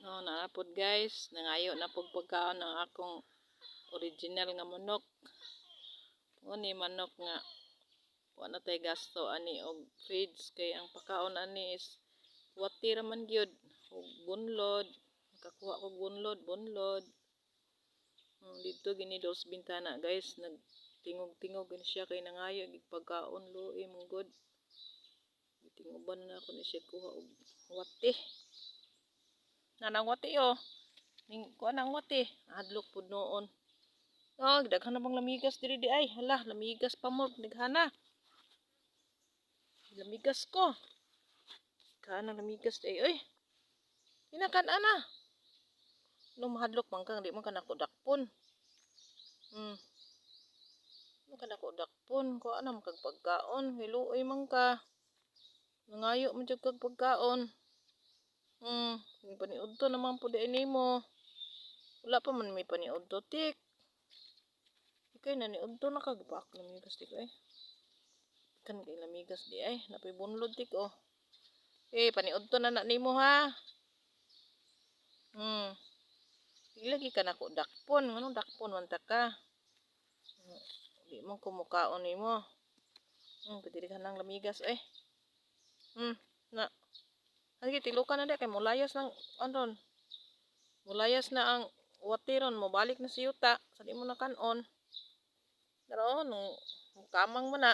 Oh, narapod guys, nangayo na pug pagkaon ng akong original nga manok. Ni manok nga wala tay gasto ani og feeds kay ang pagkaon ani is wati ra man gyud og bunlod. Nakakuha ko bunlod. Dito gini dos bintana guys, nagtingog-tingog gani siya kay nangayo gid pagkaon luoy mong god. Tinguban na ako ni siya kuha og wati. Nanang wati ning kuha nang wati, adlok pud noon. Oh, daghan na bang lamigas diri di ay. Hala, lamigas pa mo daghana. Lamigas ko. Kana lamigas di ay. Oy. Inakan ana. Nung mahadlok man kang di man ka nako dakpon. Di man ka nako dakpon, kuha na kag pagkaon, hiluoy man ka. Nangayo man jud kag pagkaon. Paniudto naman po di nimo. Wala pa man may paniudto tik. Ikay naniudto na kag pak lamigas tik ay. Kan kay lamigas di ay, napay bunlod tik oh. Paniudto na nimo ha. Ilagi ka nako dakpon, nganong dakpon man ta ka. Di mo kumukaon nimo. Pwede ka nang lamigas eh. Na. Sige, tilukan na di kay mulayas ng anon. Mulayas na ang watiron mo, balik na si yuta. Sa di mo na kanon. Pero nung kamang mo na.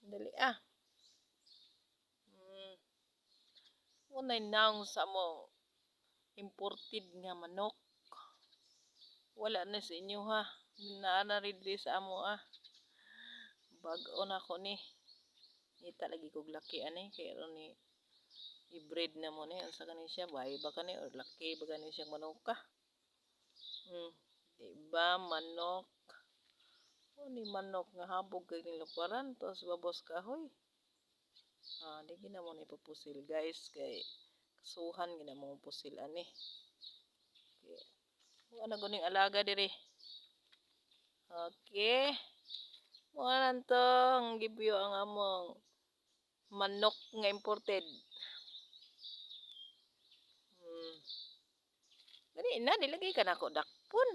Dali ah. Unay naong sa mo imported nga manok. Wala na sa inyo ha. Naana ridli sa amo ah. Bag-o na ko ni. Ita lagi kog laki ani kay ron ni i-breed na mo ni unsa kani siya bay baka ni or laki baka ni siya manok ka. Diba manok. Ni manok nga habog kay niluparan tos babos kahoy. Di gina mo ni papusil guys kay kasuhan gina mo pusil ani. Wala guning alaga diri. Okay. Wala to ang gibyo ang among manok nga imported. Gani na nilagay ka nako dakpon.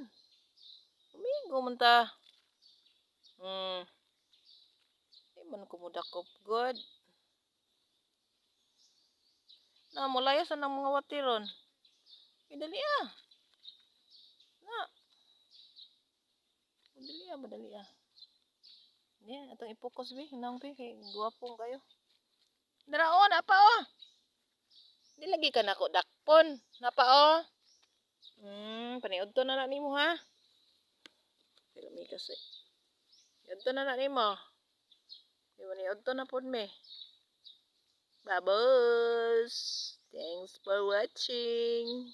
Umigo man ta. Di man ko mudakop god. Na mulayas na ng mga watiron. Dali ah. Na. Madali ah. Yan, atong ipokus bi, hinang bi kay guwapong kayo. Daraon apa oh. Di lagi ka nako dakpon. Napa oh. Paniudto na nimo ha. Pero mi kasi. Udto na nimo. Di maniudto na pod me. Babos. Thanks for watching.